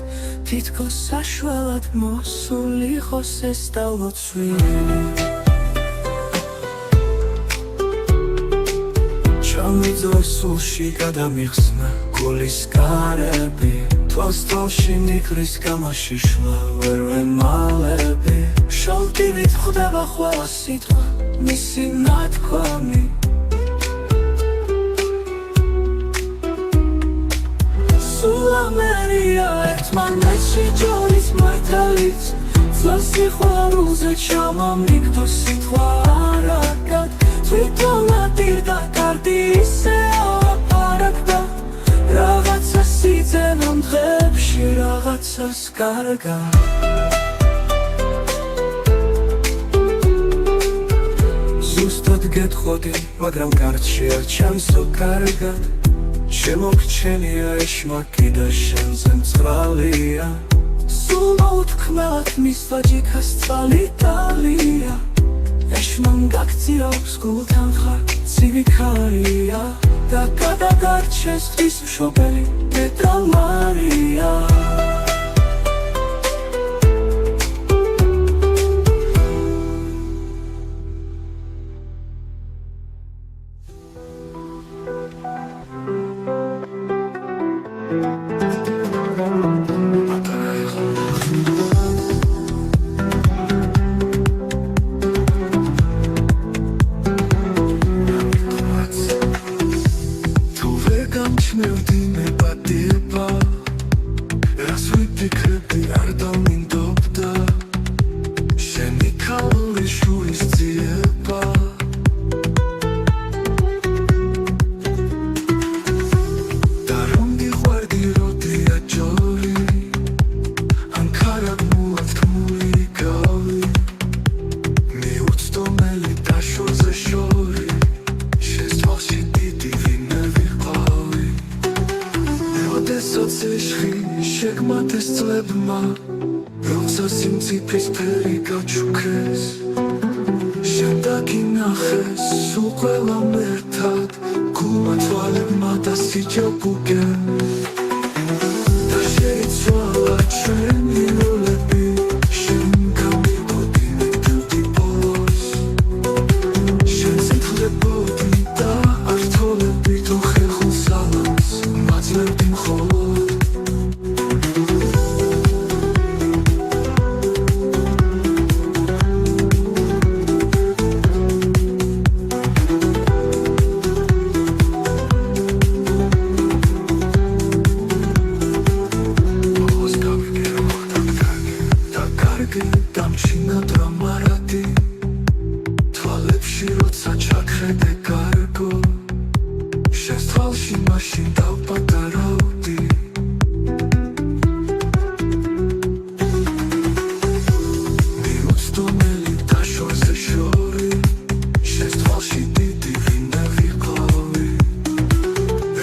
თითქოს საშველად მოსული იყოს ეს და ლოცვილი ჩამიძროს სულში გადამიხსნა გულის კარები თვალს-თვალში ნიქრის გამაშიშლა ვერ ვემალები შალტივით ხვდება ყველა სიტყვა მისი ნათქვამი სულამერია ერთმანეთში ჯორის მართალიც ძველ სიყვარულზე ჩამომიგდო სიტყვა არაკად თვითონად დირდა კარდი ისე ალაპარაკდა რაღაცა სიძენამ დღებში რაღაცას კარგა ზუსტად გეტყოდი მაგრამ კარგში არ ჩანსო კარგად შემოგჩენია ეშმაკი და შენზე მწყალია სულ მოუთქმელად მისვლა ჯიქას წყალი დალია ეშმამ გაქცირავს გულთან ხარ ცივი ქარია და გადაგარჩეს ის მშობელი დედა მარია შეგმათეს წლებმა როცა სიმწიფის ფერი გაჩუქეს შენ დაგინახეს სულ ყველამ ერთად გულმა თვალებმა და სიჯობუგენ და შეიცვალა ჩვენი როლები შენ გამიგოდი მეკდევდი ბოლოს შენ ზეთულებოდი და არ თოლებდი თუ ხეხულ სალამს მაძლევდი მხოლოდ დამჩინა დრამარადი თვალებში როცა ჩაქრედე კარგო შენს თვალში მაშინ დავპატარავდი მიუცდომელი და შორზე შორი შენს თვალში დიდი ვინმე ვიყავი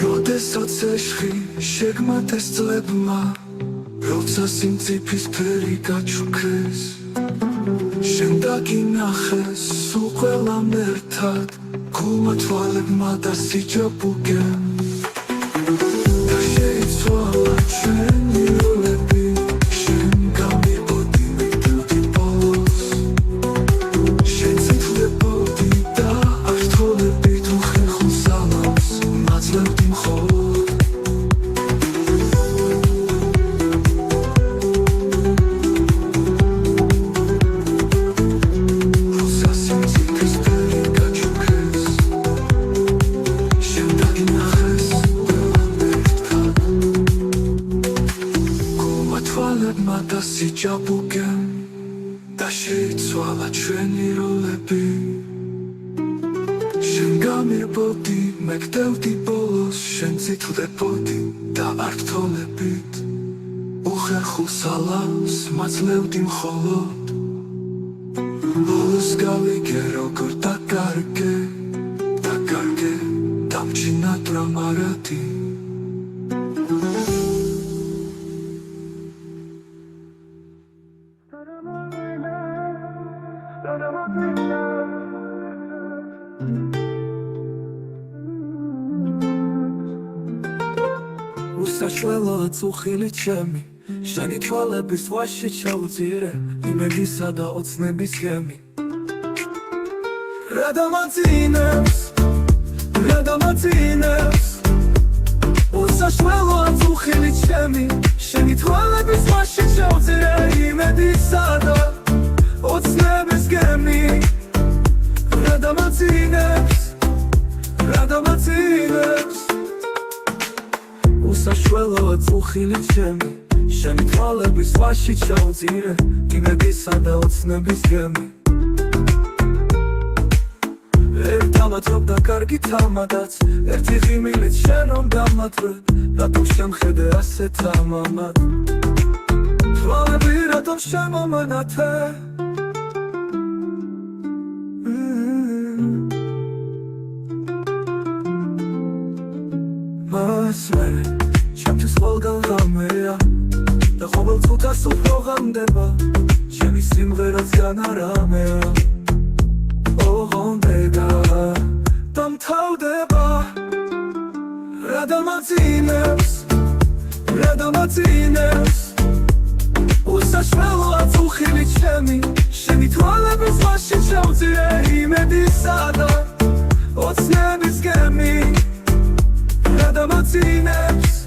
როდესაც ეშხი შეგმათეს წლებმა როცა სიმწიფის ფერი გაჩუქეს შენ დაგინახეს სულ ყველამ ერთად გულმა თვალებმა და სიჯობუგენ და შეიცვალა ჩვენი როლები შენ გამიგოდი მეკდევდი ბოლოს შენ ზეთულებოდი და არ თოლებდი თუ ხეხულ სალამს მაძლევდი მხოლოდ და სიჯობუგენ და შეიცვალა ჩვენი როლები შენ გამირბოდი მეკდევდი ბოლოს შენ წითლდებოდი და არ გთოლებით უხერხულ სალამს მაძლევდი მხოლოდ ბოლოს გავიგე როგორ დაკარგე დამჩინა დრამარადი უსაშველოა წუხილი ჩემი შენი თვალების ვაში ჩაუძირე იმედისა და ოცნების გემი რა დამაწინებს უსაშველოა წუხილი ჩემი შენი თვალების ვაში ჩაუძირე იმედისა და ოცნების გემი რა დამაწინებს უსაშველოა წუხილი ჩემი შენი თვალების ვაში ჩაუძირე იმედისა და ოცნების გემი ერთამათობდა კარგი თამადაც ერთი ღიმილით შენ რომ დამათვრე რატომ შემხედე ასეთ ამამად თვალები რატომ შემომანათე მასმერე ჩემთვის ყველგან ღამეა და ყოველ წუთას უფრო ღამდება ჩემი სიმღერაც განარამეა ოღონდება დამთავრდება რა დამაწინებს უსაშველოა წუხილი ჩემი შენი თვალების ვაში ჩაუძირე იმედისა და ოცნების გემი რა დამაწინებს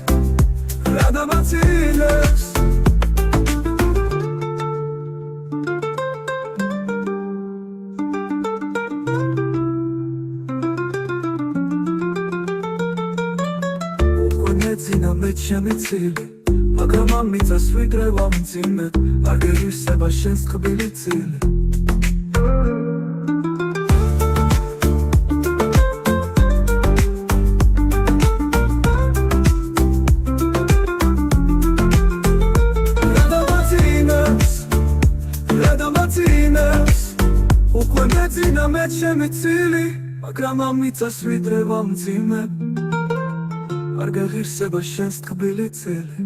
ეძინა მე ჩემი წილი მაგრამ ამიწას ვიდრე ვამძიმებ არ გეგვისება შენს თბილი წილი უკვე მეძინა მე ჩემი წილი მაგრამ ამიწას ვიდრე ვამძიმებ არ გეღირსება შენს თბილი წილი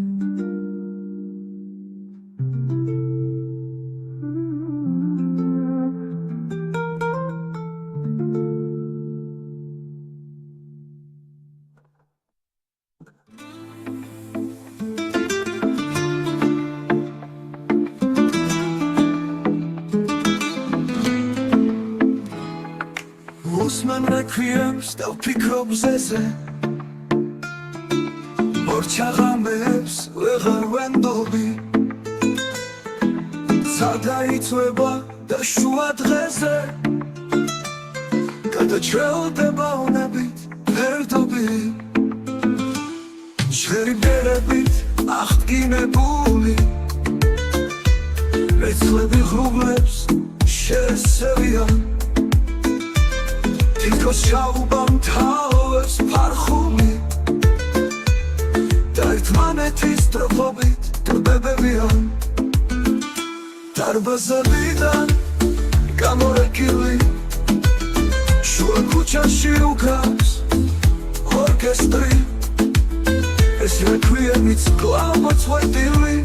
უსმენ რექვიემს და ვფიქრობ ზეზე ორჩაღამებს ვეღარ ვენდობი სადაიწვება და შუა დღეზე გადაჩველდება უნებით ფერდობი ჟღერი ბერებით აღდგინებული მეცლები ღრუბლებს შეესევიან თითქოს შაუბამ თაობს ფარხული და ერთმანეთის ტროხობით ტბებებიან დარბაზებიდან გამორეკილი შუა ქუჩაში უკრავს ორკესტრი ეს რეკვიემიც კვლავ მოწყვეტილი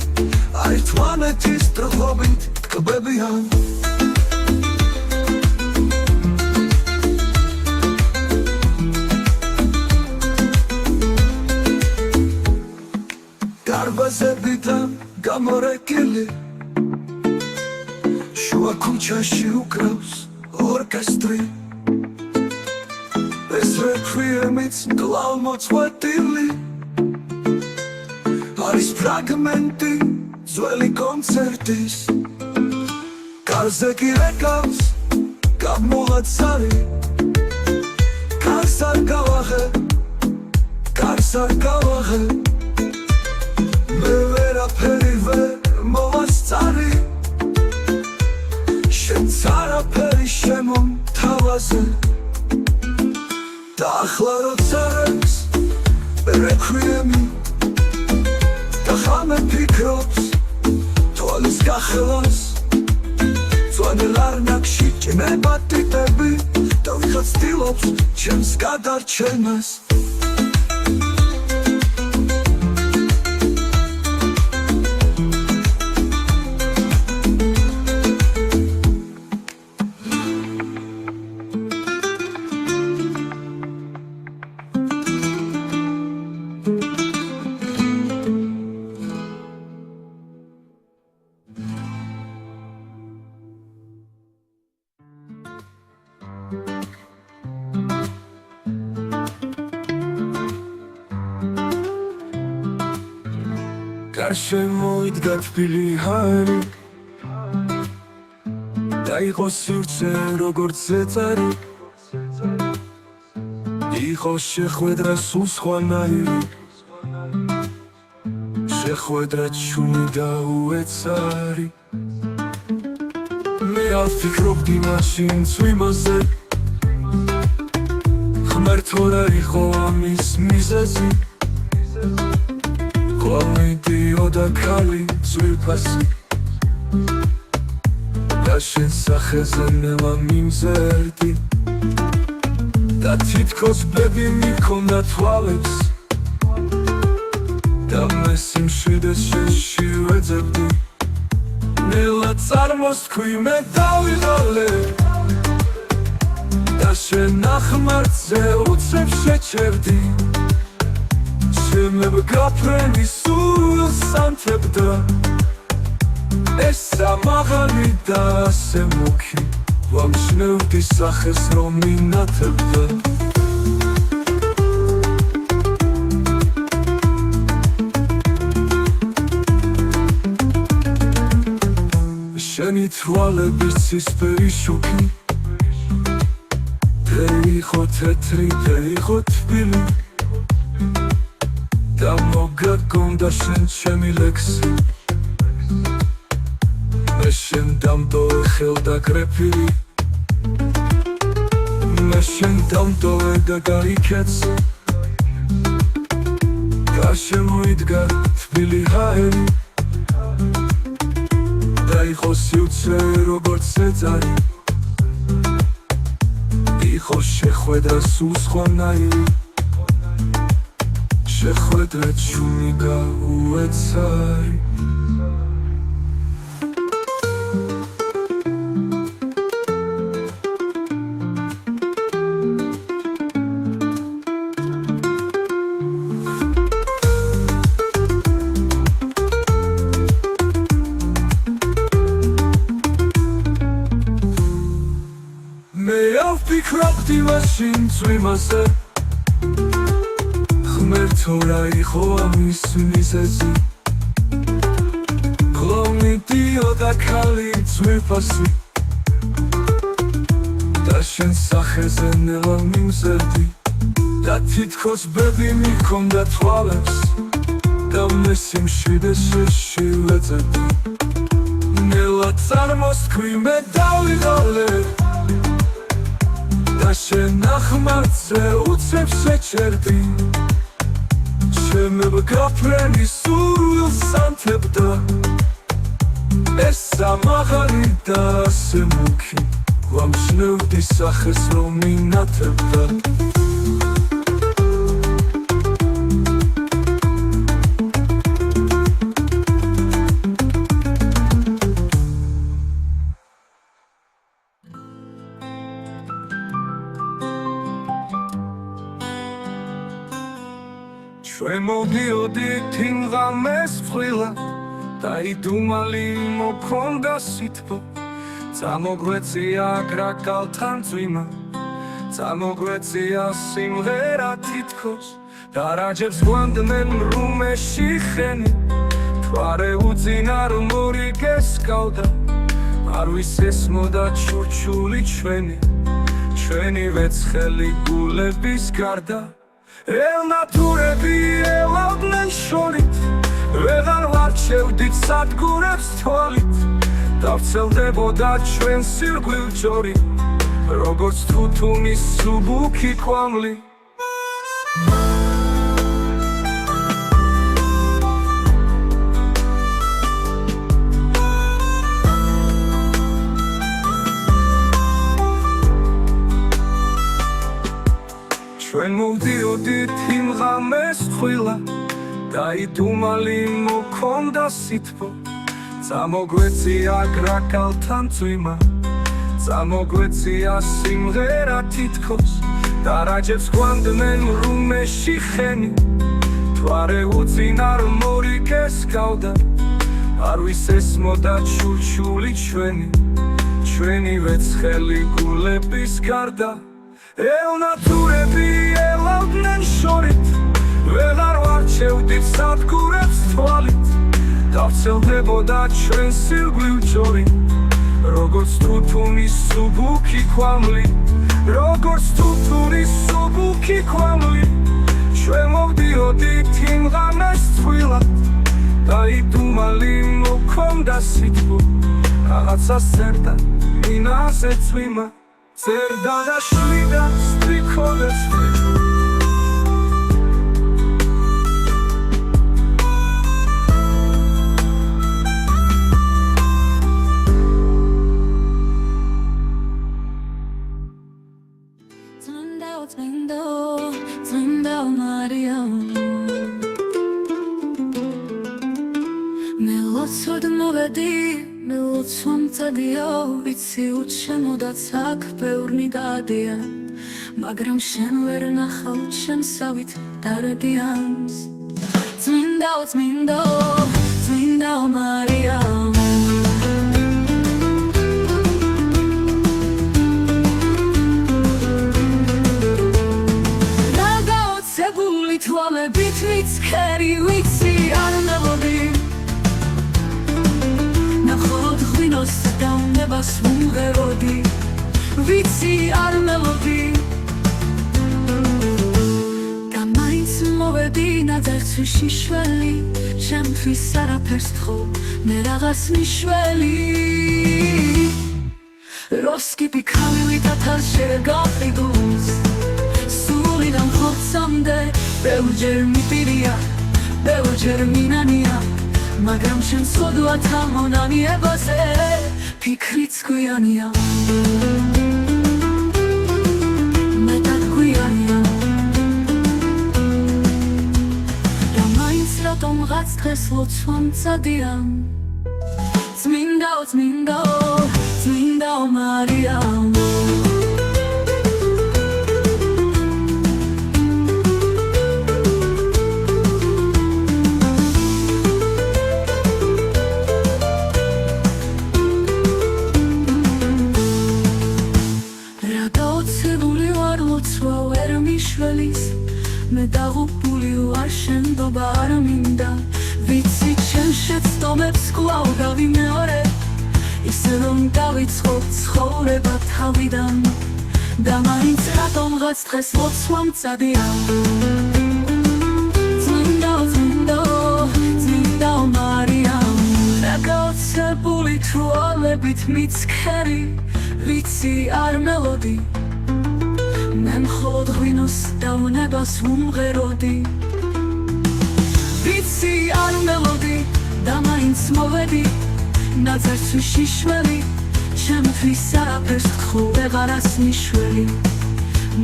ერთმანეთის ტროხობით ტბებიან დარბაზებიდან გამორეკილი შუა ქუჩაში უკრავს ორკესტრი ეს რეკვიემიც კვლავ მოწყვეტილი არის ფრაგმენტი ძველი კონცერტის კარზე კი რეკავს გამოვაცარი კარს არ გავაღე მე ვერაფერი ვერ მოვასწარი შენც არაფერი შემომთავაზე და ახლა როცა რეკს რეკვიემი და ხამე ფიქრობს თვალის გახელას ძვანელ არნაკში ჭმება ტიტები და ვიღაც ცდილობს ჩემს გადარჩენას გარშემო მოიდგა თბილი ჰარი და იყო სივრცე როგორც ზეწარი იყო შეხვედრა სულ სხვანაირი შეხვედრა ჩუნი და უეცარი მე ავფიქრობდი მაშინ წვიმაზე ღმერთო რა იყო ამის მიზეზი მიდიოდა ქალი ძვირფასი და შენ სახეზე ნელა მიმზერდი და თითქოს ბები მიქონდა თვალებს და მე სიმშვიდეს შენში ვეძებდი ნელა წარმოსთქვი მე დავიღალე და შენ ნახმარზე უცებ შეჩერდი შემებ გაფრენი სულს ანთებდა ესა მაღალი და ასე მუქი ვამჩნევდი სახეს რომ მინათებდა შენი თვალების ცისფერი შუქი და იყო თეთრი და იყო თბილი და მოგაგონდა შენ ჩემი ლექსი მე შენ დამდოვე ხელდაკრეფილი მე შენ დამდოვე და გაიქეცი გარშემო იდგა თბილი ჰაერი და იყო სივრცე როგორც ზეწარი იყო შეხვედრა სულ სხვანაირი შეხვედრა ჩუნი გაუეცარი მე ავფიქრობდი მაშინ წვიმაზე ღმერთო რა იყო ამის მიზეზი მიდიოდა ქალი ძვირფასი და შენ სახეზე ნელა მიმზერდი და თითქოს ბები მიქონდა თვალებს და მე სიმშვიდეს შენში ვეძებდი ნელა წარმოსთქვი მე დავიღალე და შენ ნახმარზე უცებ შეჩერდი შემებ გაფრენი სულს ანთებდა ესა მაღალი და ასე მუქი ვამჩნევდი სახეს რომ მინათებდა ჩვენ მოდიოდით იმ ღამეს წყვილად და იდუმალი მოქონდა სითბო წამოგვეწია კრაკალთან წვიმა წამოგვეწია სიმღერა თითქოს და რაჯებს გვანდნენ რუმეში ხენი თვარე უძინარ მორი გესკავდა არ ვისესმოდა ჩურჩული ჩვენი ვეცხელი გულების გარდა ელნათურები ელავდნენ შორით ვეღარ ვარჩევდით სადგურებს თვალით დავცელდებოდა ჩვენ სირგვილ ჯორი როგორც თუთუნის სუბუქი კვამლი ჩვენ მოვდიოდით იმ ღამეს წყვილა და იდუმალი მოქონდა სითბო წამოგვეწია კრაკალთან წვიმა წამოგვეწია სიმღერა თითქოს და რაჯებს გვანდნენ რუმეში ხენი თვარე უძინარ მორი გესკავდა არ ვისესმოდა ჩურჩული ჩვენი ვეცხელი გულების გარდა ელნათურები ელავდნენ შორით ვეღარ ვარჩევდით სადგურებს თვალით დავცელდებოდა ჩვენს სიკვდილ ჯორი როგორც თუთუნის სუბუქი ქვამლი როგორც თუთუნის სუბუქი ქვამლი ჩვენ მოვდიოდით იმ ღამეს წყვილად და იდუმალი მოქონდა სიტყვა რაღაცა წერდა მინაზე წვიმა წერდა და შვიდა სტრიქონდა წმინდა მარია მე ლოცვად მოვედი მე ლოცვამ წადიო ვიცი უჩემოდაც აქ ბევრნი დადია მაგრამ შენ ვერ ნახავ შემსავით დარდიანს წმინდა მარია თვალებით ვიცქერი ვიცი არ მელოდი ნახოთ ღვინოს და უნებას ვუმღეროდი ვიცი არ მელოდი და მაინც მოვედი ნაძერცვიში შველი ჩემთვის არაფერს თხოვ მე რაღაც მიშველი როსკიპი ქალივით ათასჯერ გაყიდულს სულიდან ხოცამდე ბევრჯერ მიპირია, ბევრჯერ მინანია მაგრამ შენ სოდვათა მონანიებაზე ფიქრიც გვიანია მეტად გვიანია და მაინც რატომღაც დღეს ლოცვამ წადია წმინდა მარია მე დაღუპული ვარ შენდობა არ მინდა ვიცი ჩემ შეცდომებს კვლავ გავიმეორე ისე რომ დავიწყო ცხოვრება თავიდან და მაინც რატომღაც დღეს ლოცვამ წადია წმინდა მარია რა გაოცებული თვალებით მიცქერი ვიცი არ მელოდი მე მხოლოდ ღვინოს და უნებას ვუმღეროდი ვიცი არ მელოდი და მაინც მოვედი ნაძერცვიში შველი ჩემთვის არაფერს გთხოვ ვეღარას მიშველი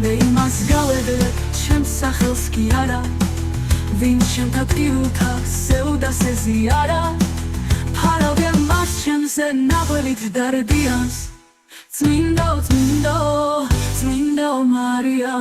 მე იმას გავედებ ჩემს სახელს კი არა ვინ ჩემთა ტკივილთა სევდას ეზიარა ფარავდე მას ჩემზე ნაღველით დარდიანს წმინდა მარია